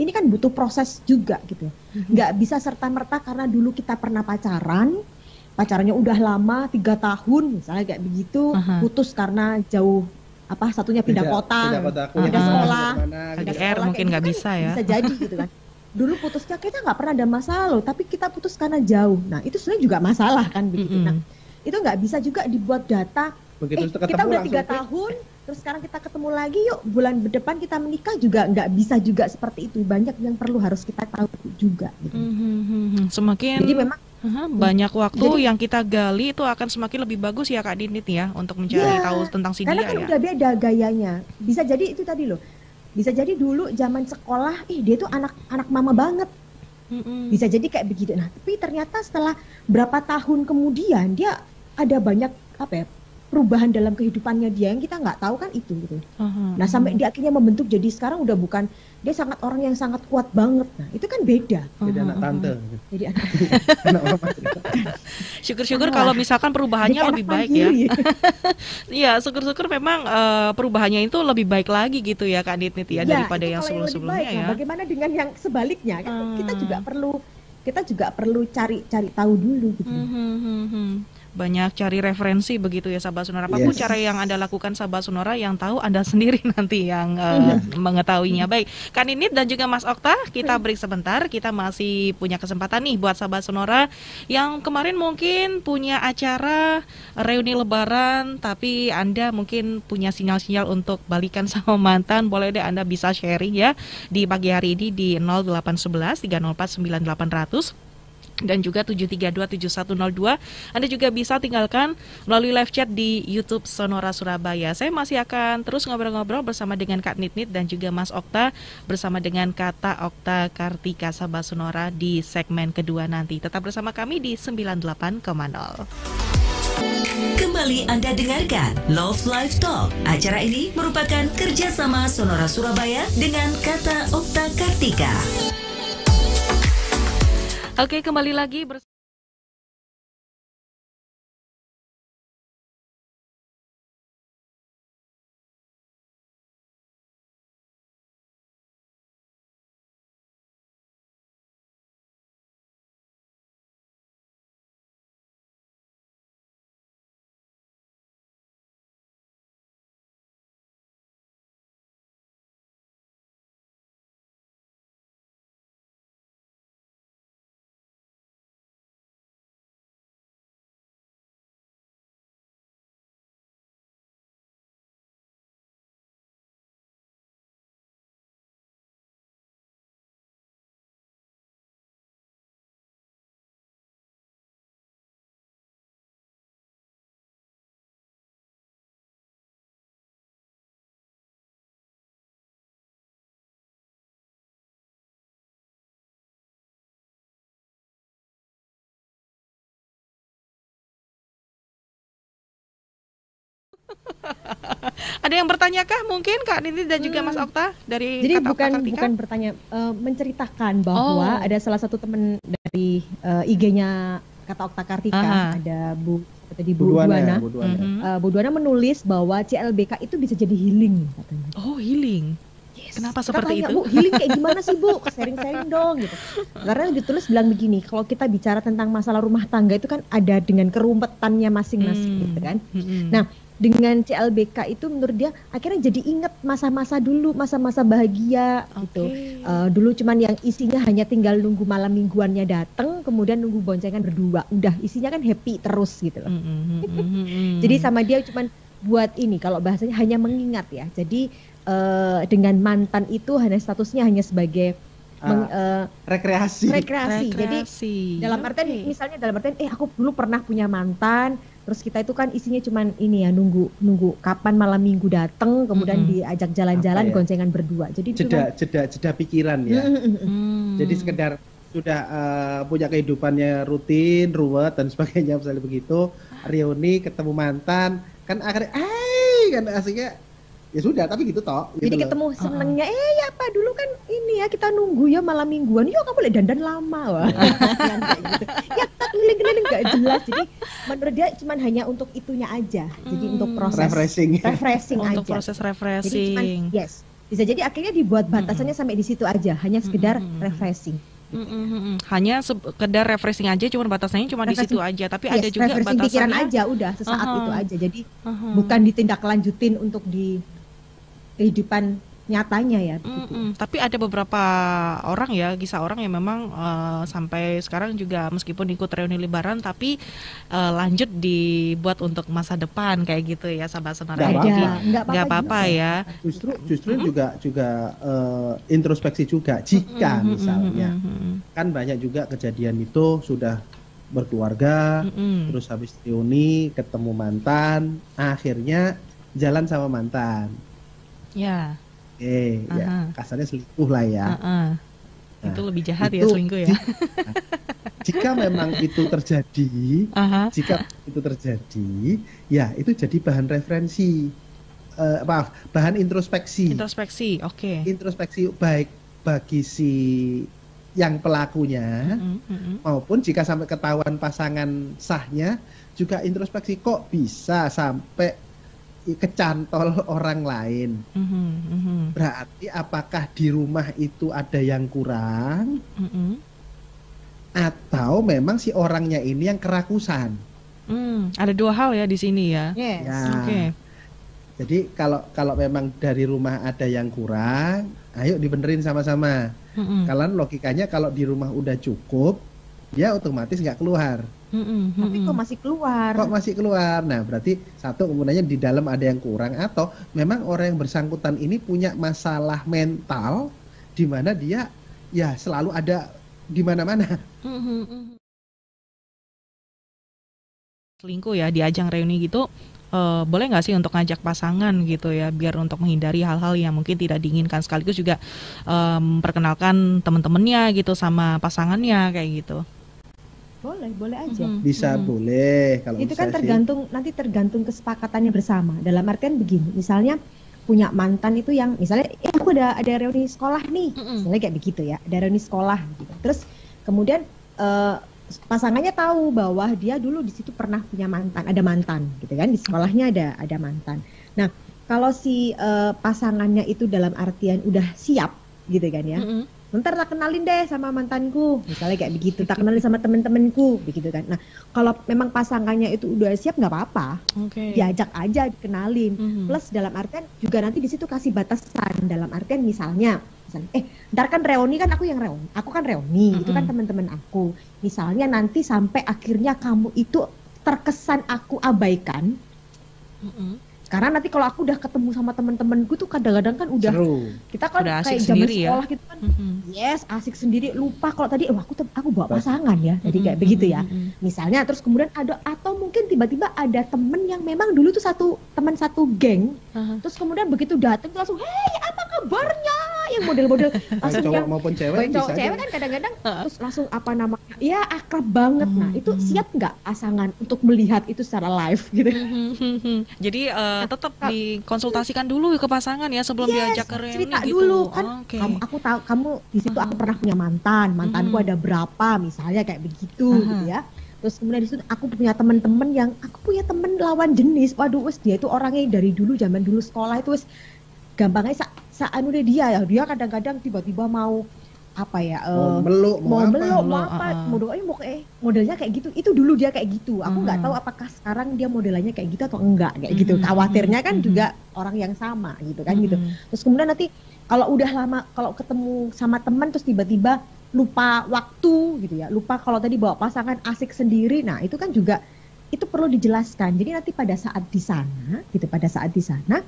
C: Ini kan butuh proses juga gitu. Nggak bisa serta-merta karena dulu kita pernah pacarannya udah lama 3 tahun misalnya kayak begitu, putus karena jauh satunya pindah kota, pindah sekolah,
B: mungkin nggak bisa ya.
C: Bisa jadi gitu kan. Dulu putusnya kita nggak pernah ada masalah loh, tapi kita putus karena jauh. Nah itu sebenarnya juga masalah kan begitu. Nah itu nggak bisa juga dibuat data. Kita udah 3 tahun, terus sekarang kita ketemu lagi, yuk bulan depan kita menikah, juga nggak bisa juga seperti itu. Banyak yang perlu harus kita tahu juga. Gitu.
B: Semakin
C: jadi memang
B: banyak waktu yang kita gali itu akan semakin lebih bagus ya Kak Dinit ya, untuk mencari tahu tentang si dia ya.
C: Karena kan udah beda gayanya. Bisa jadi itu tadi loh. Bisa jadi dulu zaman sekolah, dia tuh anak mama banget. Bisa jadi kayak begitu. Nah, tapi ternyata setelah berapa tahun kemudian dia ada banyak perubahan dalam kehidupannya dia yang kita nggak tahu kan itu gitu. Nah, sampai dia akhirnya membentuk jadi sekarang udah bukan dia sangat orang yang sangat kuat banget. Nah, itu kan beda.
D: Jadi anak tante.
C: Jadi anak
B: Syukur-syukur kalau misalkan perubahannya lebih baik ya. Iya, syukur-syukur memang perubahannya itu lebih baik lagi gitu ya Kak Nit ya daripada yang sebelum-sebelumnya ya.
C: Nah, bagaimana dengan yang sebaliknya? Kan kita juga perlu cari tahu dulu gitu.
B: Banyak cari referensi begitu ya Sahabat Sonora. Apapun cara yang Anda lakukan Sahabat Sonora, yang tahu Anda sendiri nanti yang mengetahuinya. Baik, Kak Ninit dan juga Mas Okta, kita break sebentar. Kita masih punya kesempatan nih buat Sahabat Sonora yang kemarin mungkin punya acara reuni lebaran, tapi Anda mungkin punya sinyal-sinyal untuk balikan sama mantan. Boleh deh Anda bisa sharing ya di pagi hari ini di 0811 304 9800 dan juga 7327102. Anda juga bisa tinggalkan melalui live chat di YouTube Sonora Surabaya. Saya masih akan terus ngobrol-ngobrol bersama dengan Kak Nit dan juga Mas Okta bersama dengan Kata Okta Kartika Sahabat Sonora di segmen kedua nanti. Tetap bersama kami di 98,0.
A: Kembali Anda dengarkan Love Live Talk. Acara ini merupakan kerjasama Sonora Surabaya dengan Kata Okta Kartika.
B: Oke, kembali lagi ada yang bertanyakah mungkin Kak Niti dan juga Mas Okta dari
C: jadi
B: Kata Okta Kartika?
C: bukan bertanya, menceritakan bahwa ada salah satu teman dari IG-nya Kata Okta Kartika, ada Bu Duana. Bu Duana menulis bahwa CLBK itu bisa jadi healing katanya.
B: Oh, healing. Yes. Kenapa seperti itu?
C: Bu, healing kayak gimana sih Bu? Sharing-sharing dong gitu. Karena ditulis bilang begini, kalau kita bicara tentang masalah rumah tangga itu kan ada dengan kerumpetannya masing-masing gitu kan. Nah, dengan CLBK itu menurut dia akhirnya jadi inget masa-masa dulu, masa-masa bahagia gitu. Dulu cuman yang isinya hanya tinggal nunggu malam mingguannya datang, kemudian nunggu boncengan berdua. Udah isinya kan happy terus gitu loh. Jadi sama dia cuman buat ini, kalau bahasanya hanya mengingat ya. Jadi dengan mantan itu hanya statusnya hanya sebagai
D: rekreasi.
C: Jadi dalam artian misalnya aku dulu pernah punya mantan, terus kita itu kan isinya cuman ini ya, nunggu kapan malam minggu datang, kemudian diajak jalan-jalan goncengan berdua. Jadi
D: jeda pikiran ya. Jadi sekedar sudah punya kehidupannya rutin, ruwet dan sebagainya misalnya begitu, reuni ketemu mantan kan akhirnya kan asiknya ya sudah, tapi gitu toh.
C: Jadi gitu ketemu senengnya, ya apa dulu kan ini ya kita nunggu ya malam mingguan, yuk kamu lihat dandan lama wah. Gitu. Ya kita keliling-keliling gak jelas. Jadi menurut dia cuman hanya untuk itunya aja. Jadi untuk proses refreshing
B: untuk
C: aja.
B: Proses refreshing.
C: Jadi cuman, bisa jadi akhirnya dibuat batasannya sampai di situ aja, hanya sekedar refreshing.
B: Hanya sekedar refreshing aja, cuma batasannya cuma di situ aja. Tapi ada juga batasannya
C: pikiran aja, udah sesaat itu aja. Jadi bukan ditindaklanjutin untuk di kehidupan nyatanya ya.
B: Tapi ada beberapa orang ya, kisah orang yang memang sampai sekarang juga meskipun ikut reuni lebaran tapi lanjut dibuat untuk masa depan kayak gitu ya Sahabat Sonora. Jadi nggak apa-apa ya.
D: Justru juga introspeksi juga jika misalnya kan banyak juga kejadian itu sudah berkeluarga, terus habis reuni ketemu mantan, akhirnya jalan sama mantan.
B: Ya.
D: Ya kasarnya selingkuh lah ya.
B: Itu lebih jahat ya
D: itu
B: selingkuh ya.
D: jika memang itu terjadi, jika itu terjadi, ya itu jadi bahan referensi, bahan introspeksi.
B: Introspeksi, oke.
D: Introspeksi baik bagi si yang pelakunya, maupun jika sampai ketahuan pasangan sahnya, juga introspeksi kok bisa sampai kecantol orang lain. Berarti apakah di rumah itu ada yang kurang, atau memang si orangnya ini yang kerakusan?
B: Ada dua hal ya di sini ya.
C: Yes.
D: Ya.
B: Oke.
D: Jadi kalau memang dari rumah ada yang kurang, ayo dibenerin sama-sama. Kalian logikanya kalau di rumah udah cukup, dia otomatis nggak keluar.
C: Tapi kok masih keluar?
D: Kok masih keluar? Nah, berarti satu kemudiannya di dalam ada yang kurang, atau memang orang yang bersangkutan ini punya masalah mental di mana dia ya selalu ada di mana-mana.
B: Selingkuh ya di ajang reuni gitu, boleh nggak sih untuk ngajak pasangan gitu ya, biar untuk menghindari hal-hal yang mungkin tidak diinginkan, sekaligus juga memperkenalkan teman-temannya gitu sama pasangannya kayak gitu.
C: Boleh aja.
D: Bisa boleh kalau
C: Itu
D: bisa
C: kan
D: sih.
C: nanti tergantung kesepakatannya bersama. Dalam artian begini, misalnya punya mantan itu yang misalnya aku ada reuni sekolah nih, misalnya kayak begitu ya, ada reuni sekolah gitu. Terus kemudian pasangannya tahu bahwa dia dulu di situ pernah punya mantan, ada mantan gitu kan, di sekolahnya ada mantan. Nah, kalau si pasangannya itu dalam artian udah siap gitu kan ya. Bentar tak kenalin deh sama mantanku, misalnya kayak begitu, tak kenalin sama temen-temenku, begitu kan. Nah, kalau memang pasangannya itu udah siap nggak apa-apa, diajak aja dikenalin. Plus dalam artian juga nanti di situ kasih batasan, dalam artian misalnya, ntar kan reuni kan aku kan reuni, itu kan teman-teman aku. Misalnya nanti sampai akhirnya kamu itu terkesan aku abaikan. Karena nanti kalau aku udah ketemu sama teman-temanku tuh kadang-kadang kan udah
D: Seru.
C: kita kan
B: Udah
C: kayak
B: asik
C: zaman
B: sendiri
C: sekolah
B: ya.
C: gitu kan, yes asik sendiri, lupa kalau tadi aku bawa pasangan ya, jadi kayak begitu ya. Misalnya terus kemudian ada, atau mungkin tiba-tiba ada temen yang memang dulu tuh teman satu geng, terus kemudian begitu datang langsung, hey apa kabarnya, yang model-model langsung
D: Cowok
C: yang
D: maupun cewek
C: baik
D: bisa
C: cowok
D: aja.
C: cewek kan kadang-kadang terus langsung apa namanya, ya akrab banget. Nah itu siap nggak pasangan untuk melihat itu secara live gitu?
B: Jadi tetap dikonsultasikan dulu ke pasangan ya sebelum diajak ke reuni
C: cerita
B: gitu.
C: dulu kan.
B: Oke.
C: Aku tahu kamu di situ, aku pernah punya mantanku ada berapa misalnya kayak begitu gitu ya. Terus kemudian di situ aku punya temen lawan jenis, waduh wes dia itu orangnya dari dulu, zaman dulu sekolah itu wes gampangnya saanu deh dia kadang-kadang tiba-tiba mau apa ya, mau modelnya kayak gitu. Itu dulu dia kayak gitu. Aku nggak tahu apakah sekarang dia modelannya kayak gitu atau enggak kayak gitu. Khawatirnya kan juga orang yang sama gitu kan gitu. Terus kemudian nanti kalau udah lama, kalau ketemu sama teman terus tiba-tiba lupa waktu gitu ya, lupa kalau tadi bawa pasangan asik sendiri. Nah itu kan juga itu perlu dijelaskan. Jadi nanti pada saat di sana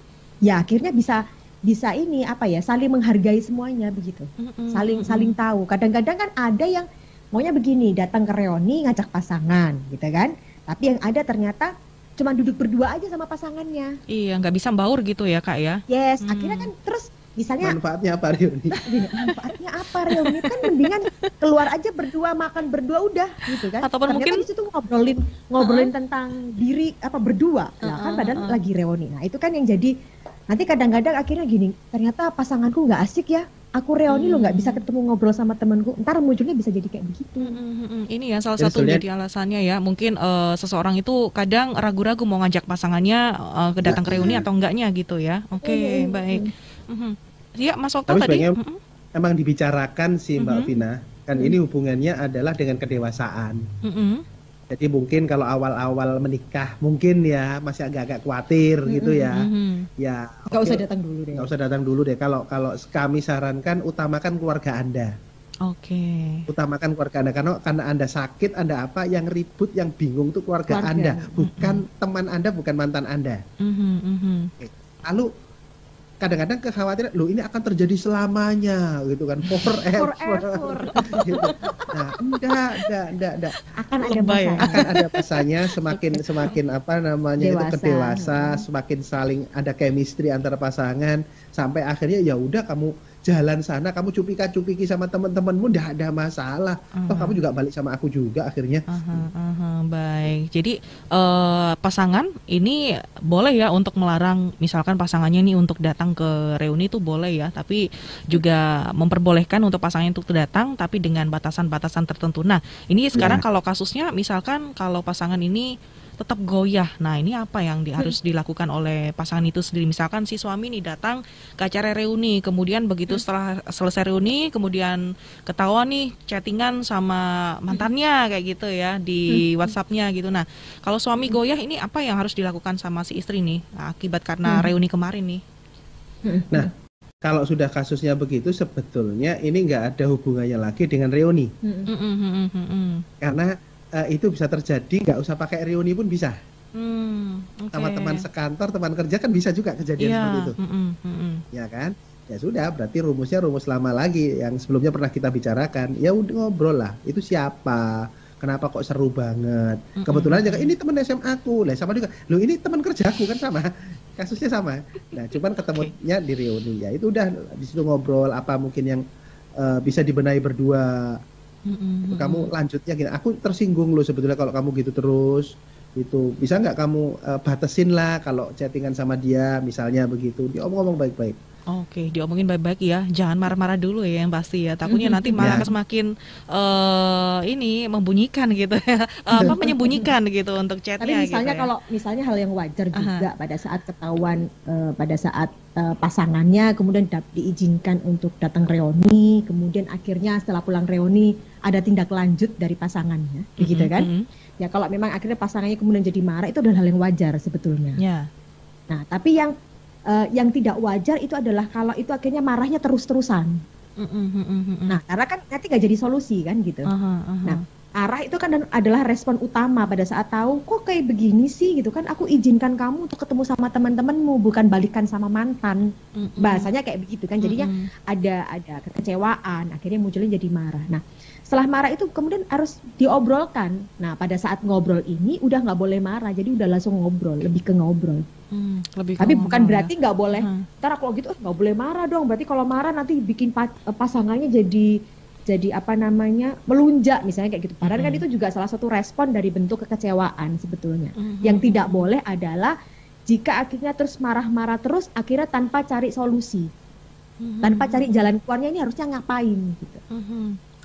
C: ya akhirnya bisa ini apa ya, saling menghargai semuanya begitu. Saling tahu. Kadang-kadang kan ada yang maunya begini, datang ke reuni ngajak pasangan gitu kan. Tapi yang ada ternyata cuma duduk berdua aja sama pasangannya.
B: Iya, nggak bisa baur gitu ya Kak ya.
C: Yes, akhirnya kan terus misalnya
D: Manfaatnya apa reuni?
C: Manfaatnya apa reuni? Kan mendingan keluar aja berdua, makan berdua udah gitu kan.
B: Ataupun
C: Ternyata
B: mungkin
C: di situ ngobrolin tentang diri apa berdua. Nah, kan padahal lagi reuni. Nah, itu kan yang jadi nanti kadang-kadang akhirnya gini, ternyata pasanganku nggak asik ya. Aku reuni lo nggak bisa ketemu ngobrol sama temanku. Ntar munculnya bisa jadi kayak begitu.
B: Ini ya salah satu jadi alasannya ya. Mungkin seseorang itu kadang ragu-ragu mau ngajak pasangannya datang ke reuni atau enggaknya gitu ya. Oke, baik. Ya Mas Okto
D: Tapi
B: tadi.
D: sebenarnya emang dibicarakan sih Mbak Vina. Kan ini hubungannya adalah dengan kedewasaan. Jadi mungkin kalau awal-awal menikah mungkin ya masih agak-agak khawatir gitu ya. Ya
C: Nggak usah datang dulu deh.
D: Nggak usah datang dulu deh. Kalau kami sarankan utamakan keluarga Anda.
B: Oke.
D: Utamakan keluarga Anda karena Anda sakit, Anda apa yang ribut, yang bingung tuh keluarga Anda, bukan teman Anda, bukan mantan Anda. Oke. Lalu kadang-kadang kekhawatiran, loh ini akan terjadi selamanya gitu kan, forever. Gitu. Nah, enggak.
C: Akan ada
D: masanya semakin apa namanya
C: dewasa.
D: itu kedewasa, semakin saling ada chemistry antara pasangan sampai akhirnya ya udah kamu jalan sana kamu cupika-cupiki sama teman-temanmu nggak ada masalah. Toh kamu juga balik sama aku juga akhirnya.
B: Baik. Jadi pasangan ini boleh ya untuk melarang misalkan pasangannya ini untuk datang ke reuni itu boleh ya, tapi juga memperbolehkan untuk pasangan untuk datang tapi dengan batasan-batasan tertentu. Nah, ini sekarang kalau kasusnya misalkan kalau pasangan ini tetap goyah. Nah, ini apa yang harus dilakukan oleh pasangan itu sendiri? Misalkan si suami nih datang ke acara reuni, kemudian begitu setelah selesai reuni, kemudian ketahuan nih chattingan sama mantannya kayak gitu ya di WhatsApp-nya gitu. Nah, kalau suami goyah ini apa yang harus dilakukan sama si istri nih akibat karena reuni kemarin nih?
D: Nah, kalau sudah kasusnya begitu sebetulnya ini nggak ada hubungannya lagi dengan reuni. Karena itu bisa terjadi, nggak usah pakai reuni pun bisa. Sama teman sekantor, teman kerja kan bisa juga kejadian seperti itu. Ya kan? Ya sudah, berarti rumusnya rumus lama lagi yang sebelumnya pernah kita bicarakan. Ya udah ngobrol lah, itu siapa? Kenapa kok seru banget? Kebetulan aja ini teman SMA aku, lah sama juga. Loh ini teman kerjaku kan sama, kasusnya sama. Nah cuman ketemunya di reuni, ya itu udah di situ ngobrol apa mungkin yang bisa dibenahi berdua. Kamu lanjutnya gini, aku tersinggung loh sebetulnya kalau kamu gitu terus. Itu bisa nggak kamu batasin lah kalau chattingan sama dia misalnya begitu, dia ngomong baik-baik.
B: Oke, diomongin baik-baik ya, jangan marah-marah dulu ya yang pasti ya, takutnya nanti malah semakin ini membunyikan gitu ya, menyembunyikan gitu untuk chatnya.
C: Tapi misalnya
B: gitu ya.
C: Kalau misalnya hal yang wajar juga pada saat ketahuan, pada saat pasangannya kemudian diizinkan untuk datang reuni, kemudian akhirnya setelah pulang reuni ada tindak lanjut dari pasangannya, begitu kan? Ya kalau memang akhirnya pasangannya kemudian jadi marah, itu adalah hal yang wajar sebetulnya. Nah, tapi yang tidak wajar itu adalah kalau itu akhirnya marahnya terus-terusan. Nah, karena kan nanti nggak jadi solusi kan gitu. Nah, marah itu kan adalah respon utama pada saat tahu kok kayak begini sih gitu kan, aku izinkan kamu untuk ketemu sama teman-temanmu, bukan balikan sama mantan. Bahasanya kayak begitu kan, jadinya ada kekecewaan, akhirnya munculnya jadi marah. Nah, setelah marah itu kemudian harus diobrolkan. Nah, pada saat ngobrol ini udah nggak boleh marah, jadi udah langsung ngobrol, lebih ke ngobrol. Tapi bukan berarti nggak boleh. Ntar kalau gitu nggak boleh marah dong. Berarti kalau marah nanti bikin pasangannya jadi apa namanya melunjak misalnya kayak gitu. Padahal kan itu juga salah satu respon dari bentuk kekecewaan sebetulnya. Yang tidak boleh adalah jika akhirnya terus marah-marah terus, akhirnya tanpa cari solusi, tanpa cari jalan keluarnya, ini harusnya ngapain gitu.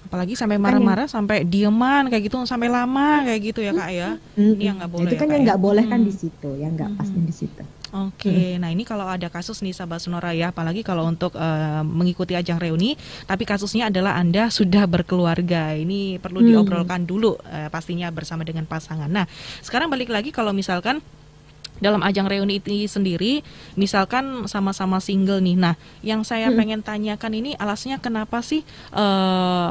B: Apalagi sampai marah-marah, sampai dieman kayak gitu, sampai lama kayak gitu ya Kak ya. Ini yang nggak boleh.
C: Itu kan
B: ya,
C: yang nggak boleh kan di situ, yang nggak pas di situ.
B: Oke, nah ini kalau ada kasus nih sahabat Sonora ya, apalagi kalau untuk mengikuti ajang reuni, tapi kasusnya adalah Anda sudah berkeluarga, ini perlu diobrolkan dulu pastinya bersama dengan pasangan. Nah, sekarang balik lagi kalau misalkan dalam ajang reuni ini sendiri, misalkan sama-sama single nih. Nah, yang saya pengen tanyakan ini alasnya kenapa sih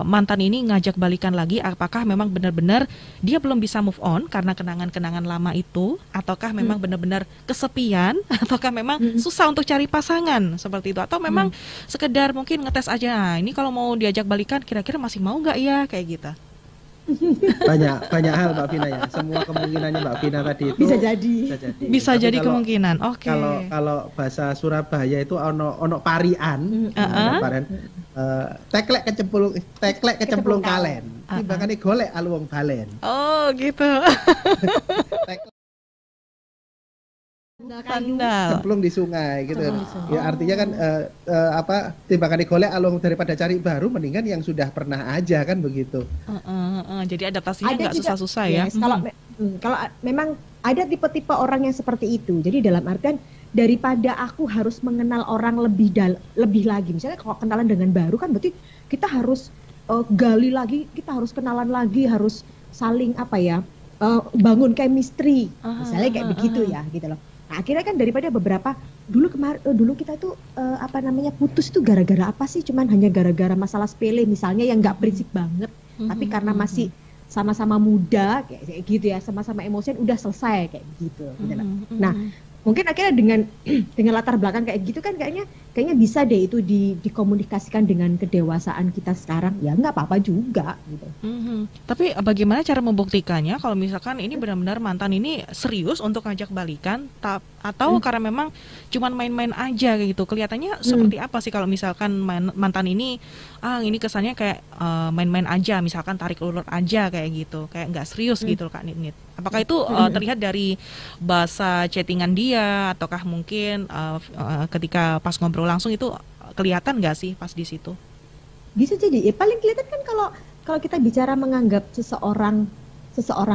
B: mantan ini ngajak balikan lagi? Apakah memang benar-benar dia belum bisa move on karena kenangan-kenangan lama itu? Ataukah memang benar-benar kesepian? Ataukah memang susah untuk cari pasangan seperti itu? Atau memang sekedar mungkin ngetes aja, nah, ini kalau mau diajak balikan kira-kira masih mau nggak ya? Kayak gitu.
D: Banyak hal Mbak Vina ya. Semua kemungkinannya Mbak Vina tadi itu
B: bisa jadi kemungkinan. Oke.
D: Kalau bahasa Surabaya itu ono parian, teklek kecemplung kalen. Timbangane golek alu wong balen.
B: Oh, gitu.
D: Cemplung di sungai gitu. Ya artinya kan timbangan digolek alung daripada cari baru, mendingan yang sudah pernah aja kan begitu.
B: Jadi adaptasinya nggak susah-susah ya.
C: Kalau memang ada tipe-tipe orang yang seperti itu. Jadi dalam artian daripada aku harus mengenal orang lebih lagi. Misalnya kalau kenalan dengan baru kan berarti kita harus gali lagi, kita harus kenalan lagi, harus saling bangun chemistry. Misalnya kayak begitu ya gitu loh. Nah, akhirnya kan daripada beberapa dulu kita itu putus itu gara-gara apa sih? Cuman hanya gara-gara masalah sepele misalnya yang nggak prinsip banget, tapi karena masih sama-sama muda kayak gitu ya, sama-sama emosian udah selesai kayak gitu. Nah, mungkin akhirnya dengan latar belakang kayak gitu kan kayaknya bisa deh itu dikomunikasikan dengan kedewasaan kita sekarang, ya nggak apa-apa juga gitu.
B: Tapi bagaimana cara membuktikannya kalau misalkan ini benar-benar mantan ini serius untuk ngajak balikan, atau karena memang cuman main-main aja gitu? Kelihatannya seperti apa sih kalau misalkan mantan ini ini kesannya kayak main-main aja, misalkan tarik ulur aja kayak gitu, kayak nggak serius gitu Kak Nit. Apakah itu terlihat dari bahasa chattingan dia, ataukah mungkin ketika pas ngobrol langsung itu kelihatan nggak sih pas di situ?
C: Bisa jadi, paling kelihatan kan kalau kita bicara menganggap seseorang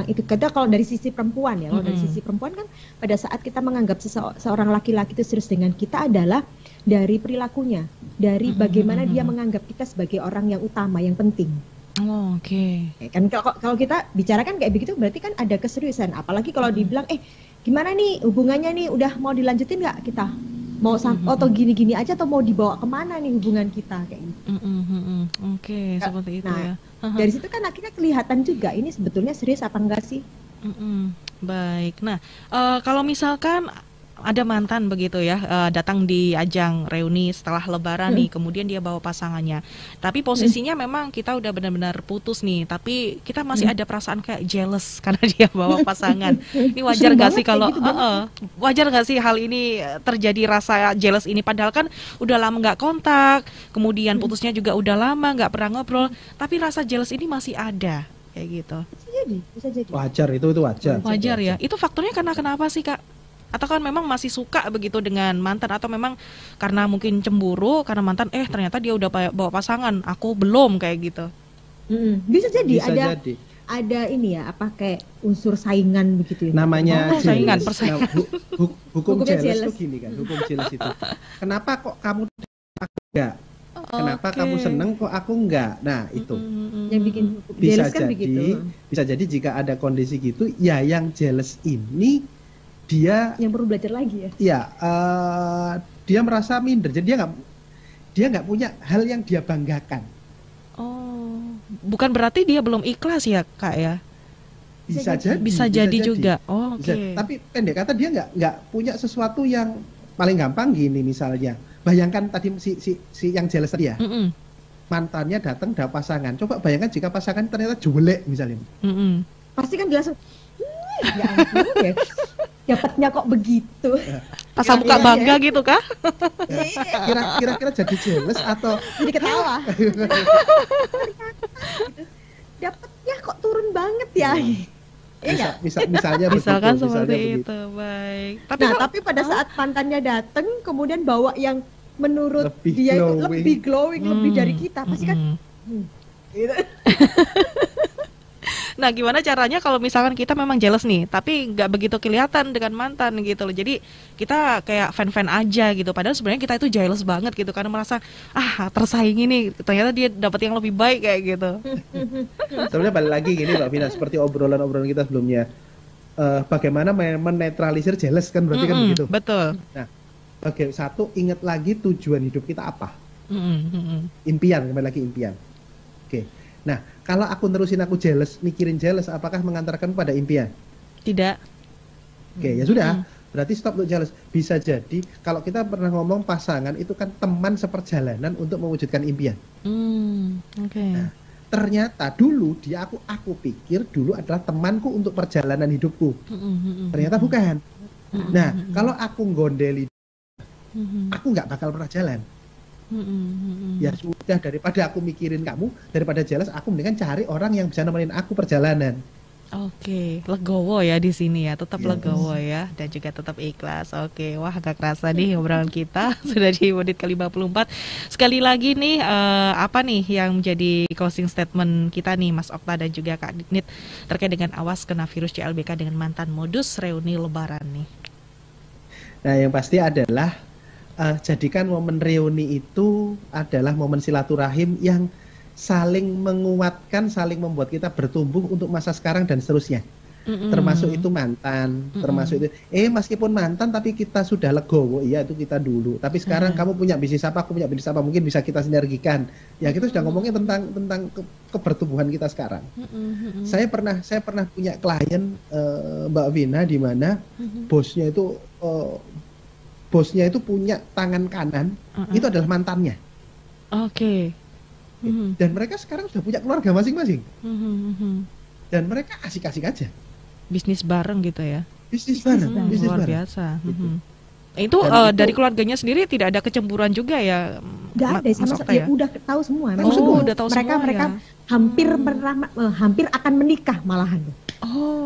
C: itu, kadang kalau dari sisi perempuan ya, kalau dari sisi perempuan kan pada saat kita menganggap seorang laki-laki itu serius dengan kita adalah dari perilakunya, dari bagaimana dia menganggap kita sebagai orang yang utama, yang penting.
B: Oh, oke.
C: Kan kalau kita bicara kan kayak begitu, berarti kan ada keseriusan. Apalagi kalau dibilang, gimana nih hubungannya nih, udah mau dilanjutin nggak kita? Mau atau gini-gini aja, atau mau dibawa kemana nih hubungan kita kayak gitu.
B: Oke, seperti itu ya.
C: Dari situ kan akhirnya kelihatan juga ini sebetulnya serius apa enggak sih.
B: Baik. Nah, kalau misalkan ada mantan begitu ya, datang di ajang reuni setelah lebaran nih, kemudian dia bawa pasangannya. Tapi posisinya memang kita udah benar-benar putus nih, tapi kita masih ada perasaan kayak jealous karena dia bawa pasangan. Ini wajar gak sih kalau wajar gak sih hal ini terjadi, rasa jealous ini, padahal kan udah lama nggak kontak, kemudian putusnya juga udah lama nggak pernah ngobrol, tapi rasa jealous ini masih ada kayak gitu.
C: Bisa jadi.
D: Wajar, itu wajar.
B: Wajar ya. Itu faktornya karena kenapa sih Kak? Atau kan memang masih suka begitu dengan mantan, atau memang karena mungkin cemburu karena mantan ternyata dia udah bawa pasangan, aku belum, kayak gitu.
C: Bisa jadi. Ada ini ya, apa kayak unsur saingan begitu ya.
D: Namanya
B: saingan,
D: persaingan. Hukum jealous itu gini kan, hukum jealous itu. Kenapa kok kamu aku enggak? Kenapa kamu seneng kok aku enggak? Nah, itu.
C: Yang bikin jealous kan begitu.
D: Bisa jadi jika ada kondisi gitu, ya yang jealous ini dia
C: yang perlu belajar lagi ya.
D: Iya, dia merasa minder. Jadi dia nggak punya hal yang dia banggakan.
B: Oh, bukan berarti dia belum ikhlas ya Kak ya? Bisa jadi juga. Oh, oke.
D: Tapi pendek kata dia nggak punya sesuatu yang paling gampang gini misalnya. Bayangkan tadi si yang jealous tadi ya. Mantannya datang ada pasangan. Coba bayangkan jika pasangan ternyata jelek misalnya.
C: Pasti kan dia langsung ya ampun ya. Dapatnya kok begitu.
B: Pasang muka bangga gitu kah?
D: Kira-kira jadi jealous atau
C: jadi ketawa. Dapatnya kok turun banget ya.
D: Misalnya
B: misalkan
D: begitu,
B: seperti
D: misalnya
B: itu. Baik.
C: Tapi pada saat mantannya datang kemudian bawa yang menurut dia itu lebih glowing, lebih dari kita, pasti kan gitu.
B: Nah, gimana caranya kalau misalkan kita memang jealous nih, tapi nggak begitu kelihatan dengan mantan gitu loh. Jadi kita kayak fan-fan aja gitu. Padahal sebenarnya kita itu jealous banget gitu, karena merasa tersaingi nih. Ternyata dia dapat yang lebih baik kayak gitu.
D: Sebenarnya balik lagi gini Mbak Vina, seperti obrolan-obrolan kita sebelumnya. Bagaimana menetralisir jealous kan berarti kan begitu.
B: Betul.
D: Nah, satu, ingat lagi tujuan hidup kita apa. Impian, kembali lagi impian. Oke. Nah, kalau aku nerusin aku jealous, mikirin jealous, apakah mengantarkan pada impian?
B: Tidak.
D: Oke, ya sudah. Berarti stop untuk jealous. Bisa jadi kalau kita pernah ngomong pasangan itu kan teman seperjalanan untuk mewujudkan impian.
B: Oke.
D: Nah, ternyata dulu aku pikir dulu adalah temanku untuk perjalanan hidupku. Ternyata bukan. Nah, kalau aku gondeli, aku nggak bakal pernah jalan. Ya sudah, daripada aku mikirin kamu, daripada jealous, aku mendingan cari orang yang bisa nemenin aku perjalanan.
B: Oke, legowo ya di sini ya, tetap legowo ya, dan juga tetap ikhlas. Oke, wah agak kerasa nih obrolan kita sudah di menit ke-54. Sekali lagi nih, apa nih yang menjadi closing statement kita nih Mas Okta dan juga Kak Nit terkait dengan awas kena virus CLBK dengan mantan modus reuni lebaran nih?
D: Nah, yang pasti adalah jadikan momen reuni itu adalah momen silaturahim yang saling menguatkan, saling membuat kita bertumbuh untuk masa sekarang dan seterusnya. Termasuk itu mantan, termasuk itu meskipun mantan tapi kita sudah legowo, iya itu kita dulu. Tapi sekarang kamu punya bisnis apa, aku punya bisnis apa, mungkin bisa kita sinergikan. Ya kita sudah ngomongin tentang kebertumbuhan kita sekarang. Saya pernah punya klien Mbak Vina di mana bosnya itu punya tangan kanan, itu adalah mantannya.
B: Oke.
D: Dan mereka sekarang sudah punya keluarga masing-masing. Dan mereka asik-asik aja.
B: Bisnis bareng gitu ya?
D: bisnis bareng.
B: Luar biasa. Itu dari keluarganya sendiri tidak ada kecemburuan juga ya?
C: Nggak ada, sama ya udah tahu semua.
B: Udah tahu
C: mereka
B: semua
C: mereka
B: ya?
C: hampir akan menikah malahan.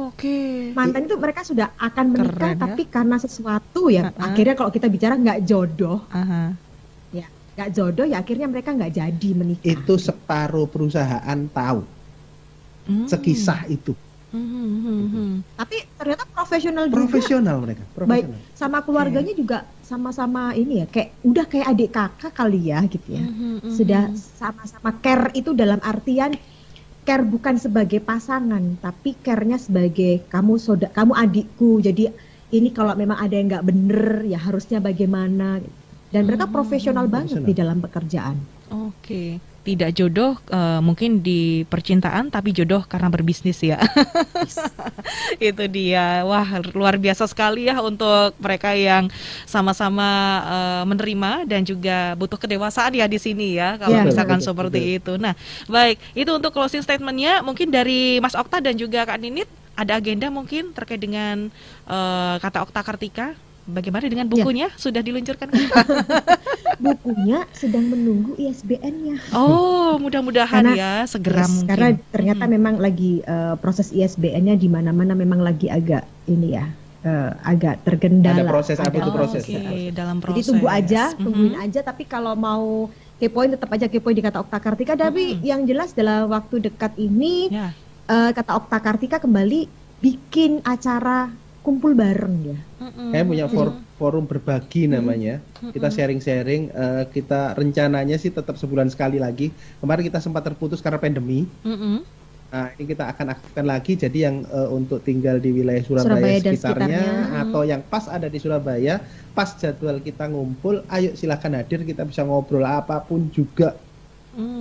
B: Oke.
C: Mantan itu mereka sudah akan menikah,
B: Keren,
C: tapi karena sesuatu ya akhirnya kalau kita bicara nggak jodoh, ya nggak jodoh ya akhirnya mereka nggak jadi menikah.
D: Itu separuh perusahaan tahu sekisah itu.
C: Tapi ternyata profesional
D: mereka.
C: Baik, sama keluarganya juga sama-sama ini ya, kayak udah kayak adik kakak kali ya gitu ya. Sudah sama-sama care itu dalam artian care bukan sebagai pasangan, tapi care-nya sebagai kamu adikku. Jadi ini kalau memang ada yang nggak bener ya harusnya bagaimana. Dan mereka profesional banget di dalam pekerjaan.
B: Oke. Tidak jodoh mungkin di percintaan, tapi jodoh karena berbisnis ya. Itu dia. Wah, luar biasa sekali ya untuk mereka yang sama-sama menerima dan juga butuh kedewasaan ya di sini ya. Kalau misalkan seperti itu. Nah, baik. Itu untuk closing statement-nya. Mungkin dari Mas Okta dan juga Kak Ninit ada agenda mungkin terkait dengan Kata Okta Kartika. Bagaimana dengan bukunya? Sudah diluncurkan?
C: Bukunya sedang menunggu ISBN-nya.
B: Oh, mudah-mudahan ya segera mungkin.
C: Karena ternyata memang lagi proses ISBN-nya di mana-mana memang lagi agak ini ya, agak tergendala.
D: Ada proses apa itu proses?
B: Dalam proses.
C: Jadi tungguin aja. Tapi kalau mau kepoin tetap aja kepoin di Kata Okta Kartika. Tapi yang jelas dalam waktu dekat ini Kata Okta Kartika kembali bikin acara kumpul bareng ya.
D: Kayak punya forum berbagi namanya. Kita sharing-sharing. Kita rencananya sih tetap sebulan sekali lagi. Kemarin kita sempat terputus karena pandemi. Nah, ini kita akan aktifkan lagi. Jadi yang untuk tinggal di wilayah Surabaya sekitarnya atau yang pas ada di Surabaya, pas jadwal kita ngumpul, ayo silakan hadir. Kita bisa ngobrol apapun juga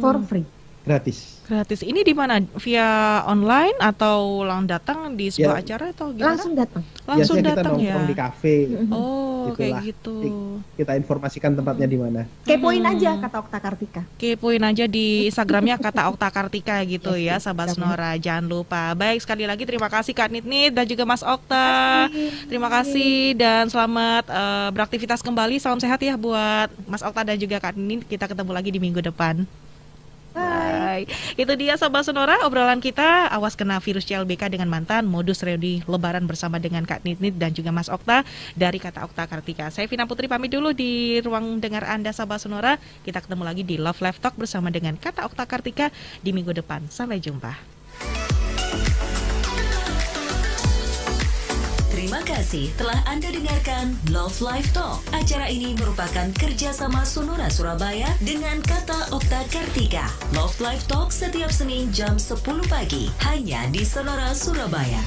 C: for free.
D: Gratis.
B: Ini di mana? Via online atau langsung datang di sebuah acara atau gimana?
C: Langsung datang.
B: Langsung
D: biasanya
B: datang
D: kita nongkrong di kafe.
B: Kayak gitu.
D: Kita informasikan tempatnya di mana.
C: Kepoin aja Kata Okta Kartika.
B: Kepoin aja di Instagramnya Kata Okta Kartika gitu ya, Sahabat Sonora. Jangan lupa. Baik, sekali lagi terima kasih Kak Nit dan juga Mas Okta. Terima kasih dan selamat beraktivitas kembali. Salam sehat ya buat Mas Okta dan juga Kak Nit. Kita ketemu lagi di minggu depan. Bye. Itu dia Sahabat Sonora, obrolan kita awas kena virus CLBK dengan mantan, modus reuni lebaran bersama dengan Kak Nit dan juga Mas Okta dari Kata Okta Kartika. Saya Vina Putri pamit dulu di ruang dengar Anda Sahabat Sonora. Kita ketemu lagi di Love Live Talk bersama dengan Kata Okta Kartika di minggu depan. Sampai jumpa.
A: Terima kasih telah Anda dengarkan Love Live Talk. Acara ini merupakan kerjasama Sonora Surabaya dengan Kata Okta Kartika. Love Live Talk setiap Senin jam 10 pagi hanya di Sonora Surabaya.